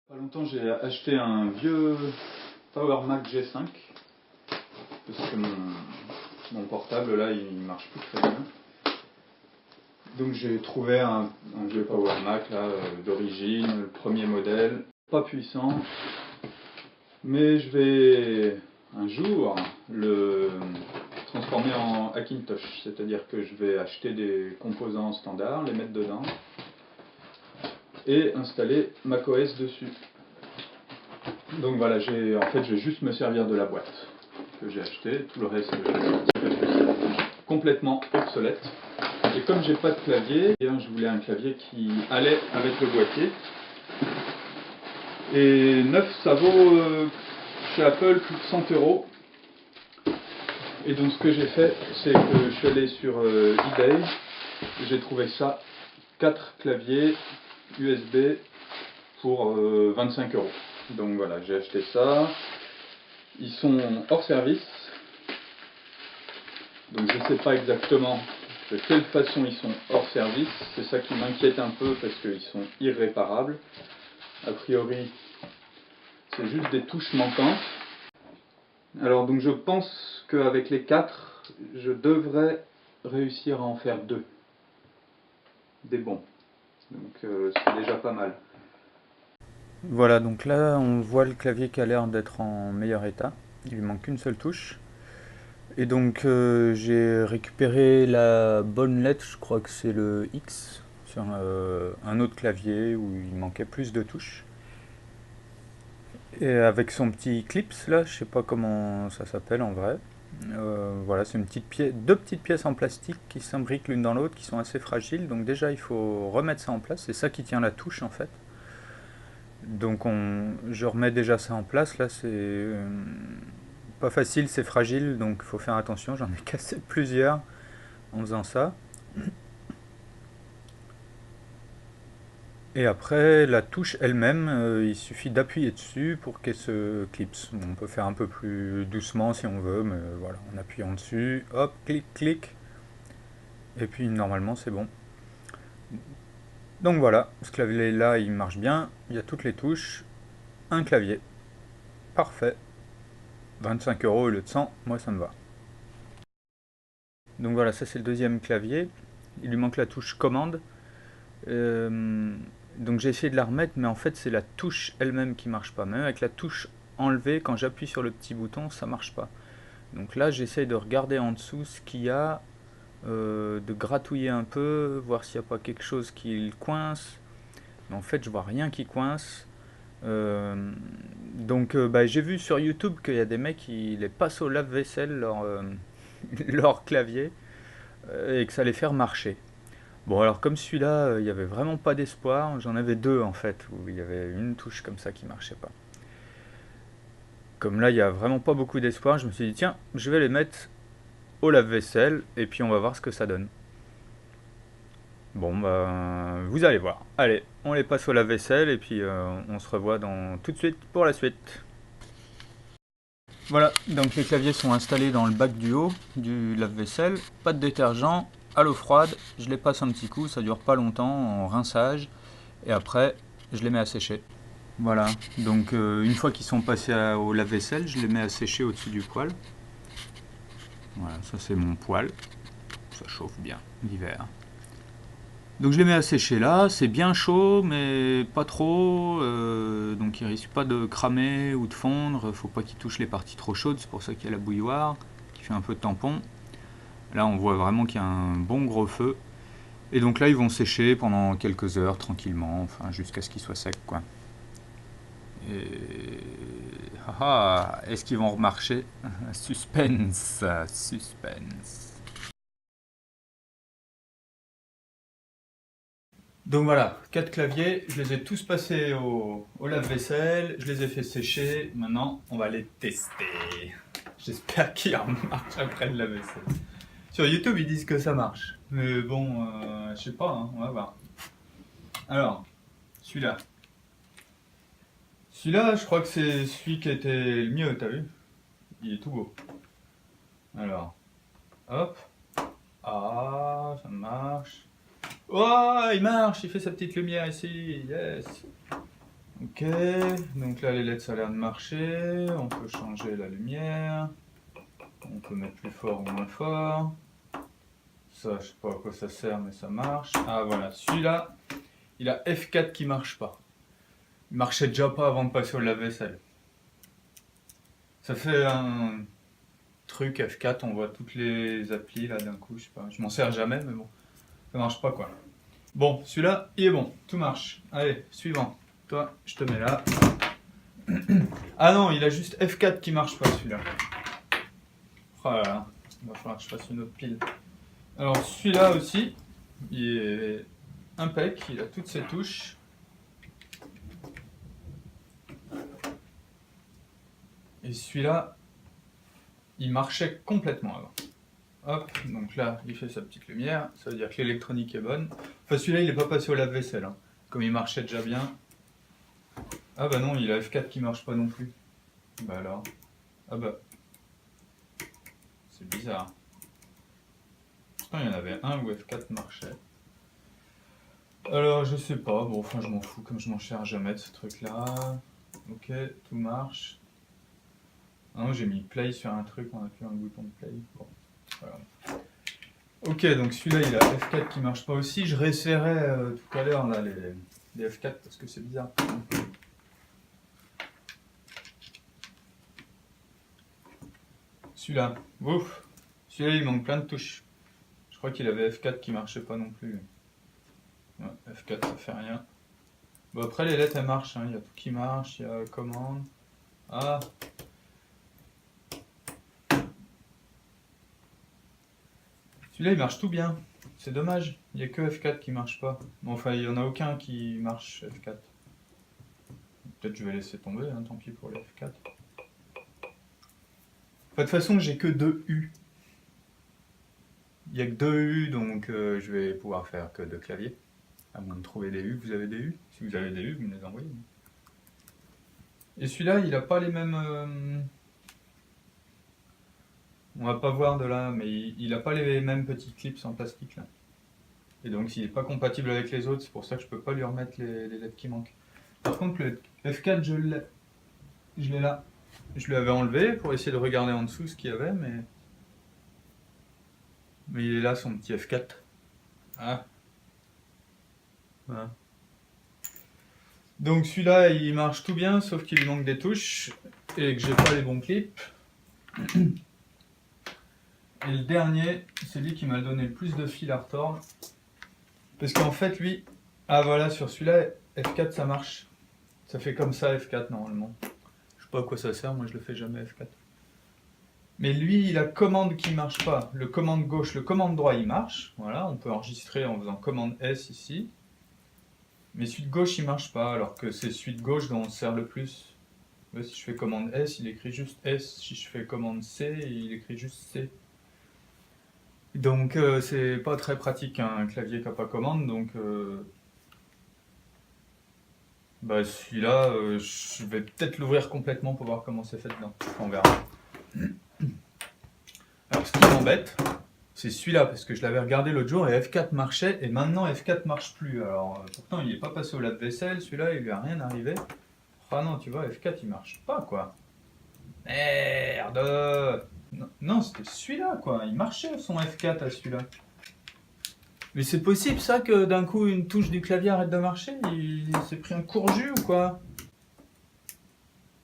Pas longtemps, j'ai acheté un vieux Power Mac G5 parce que mon portable là il marche plus très bien. Donc j'ai trouvé un vieux Power Mac là d'origine, le premier modèle, pas puissant, mais je vais un jour le transformer en Hackintosh, c'est-à-dire que je vais acheter des composants standards, les mettre dedans et installer macOS dessus. Donc voilà, en fait, je vais juste me servir de la boîte que j'ai achetée. Tout le reste, c'est complètement obsolète. Et comme j'ai pas de clavier, je voulais un clavier qui allait avec le boîtier. Et neuf, ça vaut chez Apple plus de 100 €. Et donc ce que j'ai fait, c'est que je suis allé sur eBay. J'ai trouvé ça, 4 claviers USB pour 25 €. Donc voilà, j'ai acheté ça. Ils sont hors service. Donc je ne sais pas exactement de quelle façon ils sont hors service. C'est ça qui m'inquiète un peu parce qu'ils sont irréparables. A priori, c'est juste des touches manquantes. Alors donc je pense qu'avec les 4, je devrais réussir à en faire 2. Des bons. Donc c'est déjà pas mal. Voilà, donc là on voit le clavier qui a l'air d'être en meilleur état. Il lui manque qu'une seule touche. Et donc j'ai récupéré la bonne lettre, je crois que c'est le X, sur un autre clavier où il manquait plus de touches. Et avec son petit clips là, je sais pas comment ça s'appelle en vrai. Voilà, c'est deux petites pièces en plastique qui s'imbriquent l'une dans l'autre, qui sont assez fragiles. Donc déjà il faut remettre ça en place, c'est ça qui tient la touche en fait. Donc je remets déjà ça en place, là c'est pas facile, c'est fragile, donc il faut faire attention, j'en ai cassé plusieurs en faisant ça. Et après, la touche elle-même, il suffit d'appuyer dessus pour qu'elle se clipse. On peut faire un peu plus doucement si on veut, mais voilà, en appuyant dessus, hop, clic, clic, et puis normalement c'est bon. Donc voilà, ce clavier-là, il marche bien, il y a toutes les touches, un clavier, parfait. 25 € au lieu de 100, moi ça me va. Donc voilà, ça c'est le deuxième clavier. Il lui manque la touche commande. Donc j'ai essayé de la remettre, mais en fait c'est la touche elle-même qui marche pas. Même avec la touche enlevée, quand j'appuie sur le petit bouton, ça marche pas. Donc là j'essaye de regarder en dessous ce qu'il y a, de gratouiller un peu, voir s'il n'y a pas quelque chose qui coince. Mais en fait je vois rien qui coince. Donc j'ai vu sur YouTube qu'il y a des mecs qui les passent au lave-vaisselle leur clavier et que ça les fait marcher. Bon, alors comme celui-là, il n'y avait vraiment pas d'espoir, j'en avais deux en fait, où il y avait une touche comme ça qui marchait pas. Comme là, il n'y a vraiment pas beaucoup d'espoir, je me suis dit, tiens, je vais les mettre au lave-vaisselle, et puis on va voir ce que ça donne. Bon, bah, vous allez voir. Allez, on les passe au lave-vaisselle, et puis on se revoit tout de suite pour la suite. Voilà, donc les claviers sont installés dans le bac du haut du lave-vaisselle, pas de détergent, à l'eau froide, je les passe un petit coup, ça dure pas longtemps en rinçage, et après je les mets à sécher. Voilà, donc une fois qu'ils sont passés au lave-vaisselle, je les mets à sécher au-dessus du poêle. Voilà, ça c'est mon poêle, ça chauffe bien l'hiver. Donc je les mets à sécher là, c'est bien chaud mais pas trop, donc ils risquent pas de cramer ou de fondre, faut pas qu'ils touchent les parties trop chaudes, c'est pour ça qu'il y a la bouilloire qui fait un peu de tampon. Là on voit vraiment qu'il y a un bon gros feu. Et donc là ils vont sécher pendant quelques heures tranquillement, enfin jusqu'à ce qu'ils soient secs quoi. Et... est-ce qu'ils vont remarcher? Suspense, suspense. Donc voilà, 4 claviers, je les ai tous passés au lave-vaisselle, je les ai fait sécher, maintenant on va les tester. J'espère qu'ils remarchent après le lave-vaisselle. Sur YouTube ils disent que ça marche, mais bon, je sais pas, hein, on va voir. Alors, celui-là. Celui-là, je crois que c'est celui qui était le mieux, t'as vu? Il est tout beau. Alors, hop. Ah, ça marche. Oh, il marche, il fait sa petite lumière ici, yes. Ok, donc là les LED ça a l'air de marcher, on peut changer la lumière, on peut mettre plus fort ou moins fort, ça je sais pas à quoi ça sert mais ça marche. Ah voilà, celui-là, il a F4 qui marche pas, il marchait déjà pas avant de passer au lave-vaisselle. Ça fait un truc F4, on voit toutes les applis là d'un coup, je sais pas, je m'en sers jamais mais bon, ça marche pas quoi. Bon, celui-là il est bon, tout marche, allez, suivant. Toi, je te mets là. Ah non, il a juste F4 qui marche pas celui-là. Oh là là, il va falloir que je fasse une autre pile. Alors celui-là aussi, il est impec, il a toutes ses touches. Et celui-là, il marchait complètement avant. Hop, donc là, il fait sa petite lumière, ça veut dire que l'électronique est bonne. Enfin celui-là, il n'est pas passé au lave-vaisselle, hein. Comme il marchait déjà bien. Ah bah non, il a F4 qui marche pas non plus. Bah alors. Ah bah. C'est bizarre. Pourtant il y en avait un où F4 marchait. Alors je sais pas, bon enfin je m'en fous comme je m'en sers jamais de ce truc là. Ok, tout marche. Ah non, j'ai mis play sur un truc, on appuie sur le bouton de play. Bon, voilà. Ok, donc celui-là il a F4 qui marche pas aussi. Je réessayerai tout à l'heure là les F4 parce que c'est bizarre. Celui-là, ouf, celui-là il manque plein de touches. Je crois qu'il avait F4 qui marchait pas non plus. Ouais, F4 ça fait rien. Bon après les lettres elles marchent, hein. Il y a tout qui marche, il y a commande. Ah. Celui-là il marche tout bien. C'est dommage, il n'y a que F4 qui marche pas. Bon, enfin il n'y en a aucun qui marche F4. Peut-être je vais laisser tomber, hein, tant pis pour les F4. De toute façon j'ai que 2 U. Il n'y a que 2 U donc je vais pouvoir faire que 2 claviers. À moins de trouver des U, vous avez des U? Si vous avez des U, vous me les envoyez. Et celui-là, il n'a pas les mêmes... On va pas voir de là, mais il n'a pas les mêmes petits clips en plastique là. Et donc il n'est pas compatible avec les autres, c'est pour ça que je peux pas lui remettre les lettres qui manquent. Par contre le F4 je l'ai là. Je l'avais enlevé pour essayer de regarder en dessous ce qu'il y avait, mais il est là son petit F4. Ah. Voilà. Donc celui-là il marche tout bien sauf qu'il lui manque des touches et que j'ai pas les bons clips. Et le dernier, c'est lui qui m'a donné le plus de fil à retordre. Parce qu'en fait lui, ah voilà sur celui-là F4 ça marche. Ça fait comme ça F4 normalement. Je sais pas à quoi ça sert, moi je le fais jamais F4. Mais lui il a commande qui marche pas. Le commande gauche, le commande droit il marche. Voilà, on peut enregistrer en faisant commande S ici. Mais celui de gauche il marche pas, alors que c'est celui de gauche dont on se sert le plus. Là, si je fais commande S, il écrit juste S. Si je fais commande C, il écrit juste C. Donc c'est pas très pratique un clavier qui n'a pas commande, donc bah, celui-là, je vais peut-être l'ouvrir complètement pour voir comment c'est fait dedans. On verra. Alors ce qui m'embête, c'est celui-là, parce que je l'avais regardé l'autre jour et F4 marchait, et maintenant F4 marche plus. Alors pourtant il n'est pas passé au lave-vaisselle, celui-là il lui a rien arrivé. Ah non, tu vois, F4 il marche pas quoi. Merde! Non, c'était celui-là quoi, il marchait son F4 à celui-là. Mais c'est possible ça que d'un coup une touche du clavier arrête de marcher? Il s'est pris un court-jus ou quoi?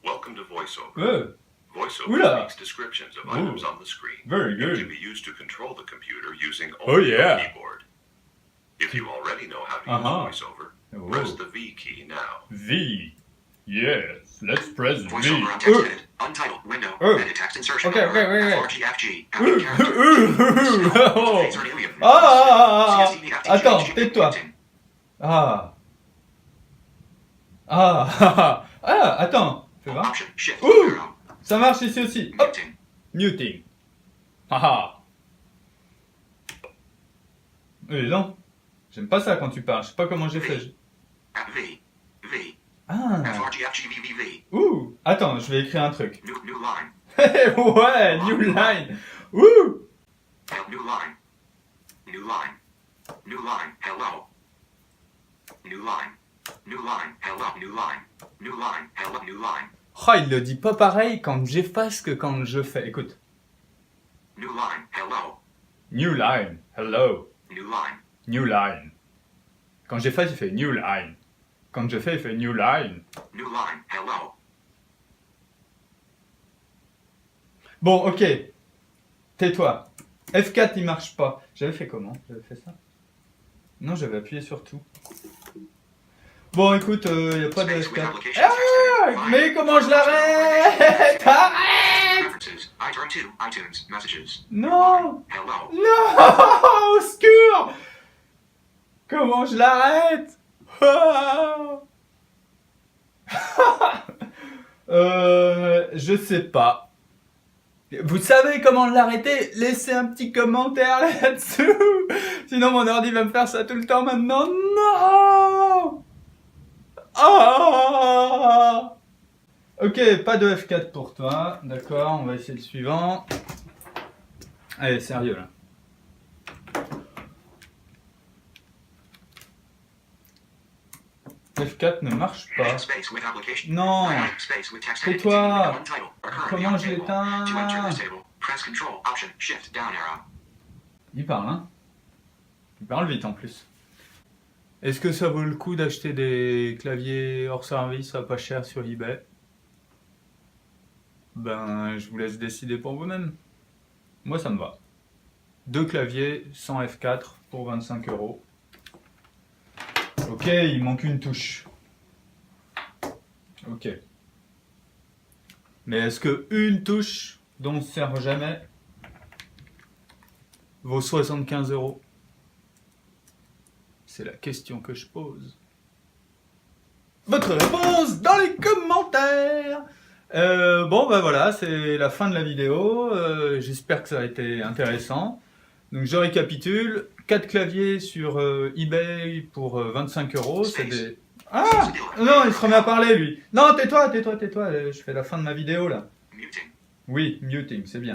Welcome to VoiceOver. VoiceOver Oula. speaks descriptions of items on the screen. Very It good. can be used to control the computer using Oh, only yeah. your keyboard. If you already know how to Uh-huh. use VoiceOver, Oh. press the V key now. V. Yes, let's press V. VoiceOver on text edit. Untitled window. Oh. Edit text insertion. Okay, okay, wait. FRGFG. Adding character. Oh. Phaser helium. Ah. CSEVFTG. Attends, tais-toi. Ah. Attends. Fais voir. Option shift Ouh. arrow. Ça marche ici aussi. Hop. Muting. Muting. Haha. Non. J'aime pas ça quand tu parles. Je sais pas comment j'ai fait. V. V. Ah. FRGFGVVV. Ouh. Attends, je vais écrire un truc. New line. Ouais, new line. Ouh. New line. New line. New line. Hello. New line. New line. Hello. New line. New line. Hello. New line. Oh, il le dit pas pareil quand j'efface que quand je fais. Écoute. New line. Hello. New line. Hello. New line. New line. Quand j'efface, il fait new line. Quand je fais, il fait new line. New line. Hello. Bon, ok. Tais-toi. F4, il marche pas. J'avais fait comment? J'avais fait ça? Non, j'avais appuyé sur tout. Bon, écoute, il n'y a pas de Space with F4. application Ah, text. mais comment je l'arrête? Arrête! Preferences. I turn to iTunes. Messages. Non! Hello. Non! Au secours! Comment je l'arrête? Je sais pas. Vous savez comment l'arrêter? Laissez un petit commentaire là-dessous. Sinon mon ordi va me faire ça tout le temps maintenant. Non! Ah! Ok, pas de F4 pour toi. D'accord, on va essayer le suivant. Allez, sérieux là. F4 ne marche pas. Space with application. Non. Space with text. Tais-toi. One title. Or currently Comment on je table. l'éteins? To enter this table, press Control Option Shift down arrow. Il parle, hein? Il parle vite en plus. Est-ce que ça vaut le coup d'acheter des claviers hors service à pas cher sur eBay? Ben, je vous laisse décider pour vous-même. Moi, ça me va. 2 claviers sans F4 pour 25 €. Ok, il manque une touche. Ok. Mais est-ce que une touche dont on ne se sert jamais vaut 75 €? C'est la question que je pose. Votre réponse dans les commentaires. Bon, ben voilà, c'est la fin de la vidéo. J'espère que ça a été intéressant. Donc je récapitule. 4 claviers sur eBay pour 25 €. C'est des... Ah! Non, il se remet à parler, lui. Non, tais-toi. Je fais la fin de ma vidéo, là. Muting. Oui, muting, c'est bien.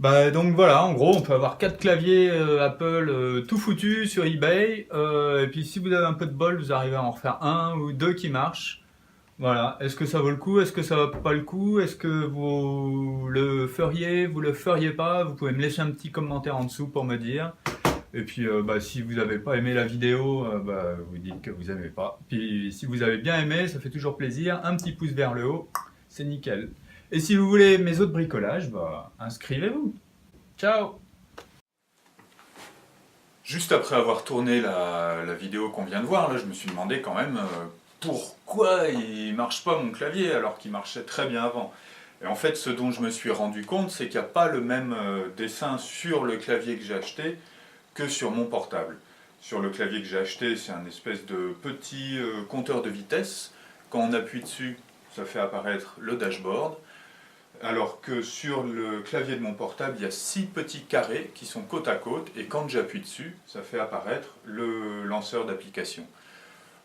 Bah donc voilà, en gros, on peut avoir 4 claviers Apple tout foutus sur eBay. Et puis si vous avez un peu de bol, vous arrivez à en refaire 1 ou 2 qui marchent. Voilà. Est-ce que ça vaut le coup? Est-ce que ça vaut pas le coup? Est-ce que vous le feriez? Vous le feriez pas? Vous pouvez me laisser un petit commentaire en dessous pour me dire. Et puis bah, si vous n'avez pas aimé la vidéo, bah, vous dites que vous n'aimez pas. Puis si vous avez bien aimé, ça fait toujours plaisir. Un petit pouce vers le haut, c'est nickel. Et si vous voulez mes autres bricolages, bah, inscrivez-vous. Ciao! Juste après avoir tourné la vidéo qu'on vient de voir, là, je me suis demandé quand même pourquoi il marche pas mon clavier alors qu'il marchait très bien avant. Et en fait, ce dont je me suis rendu compte, c'est qu'il n'y a pas le même dessin sur le clavier que j'ai acheté que sur mon portable. Sur le clavier que j'ai acheté, c'est un espèce de petit compteur de vitesse. Quand on appuie dessus, ça fait apparaître le dashboard. Alors que sur le clavier de mon portable, il y a 6 petits carrés qui sont côte à côte, et quand j'appuie dessus, ça fait apparaître le lanceur d'application.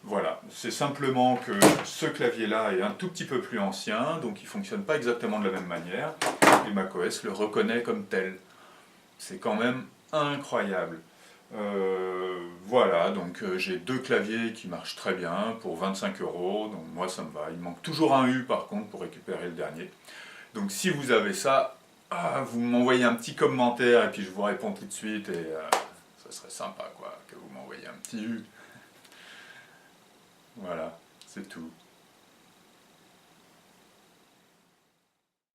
Voilà, c'est simplement que ce clavier-là est un tout petit peu plus ancien, donc il ne fonctionne pas exactement de la même manière, et macOS le reconnaît comme tel. C'est quand même incroyable. Voilà, donc j'ai 2 claviers qui marchent très bien pour 25 €, donc moi ça me va. Il manque toujours un U par contre pour récupérer le dernier. Donc si vous avez ça, vous m'envoyez un petit commentaire et puis je vous réponds tout de suite et ça serait sympa quoi, que vous m'envoyiez un petit U. Voilà, c'est tout.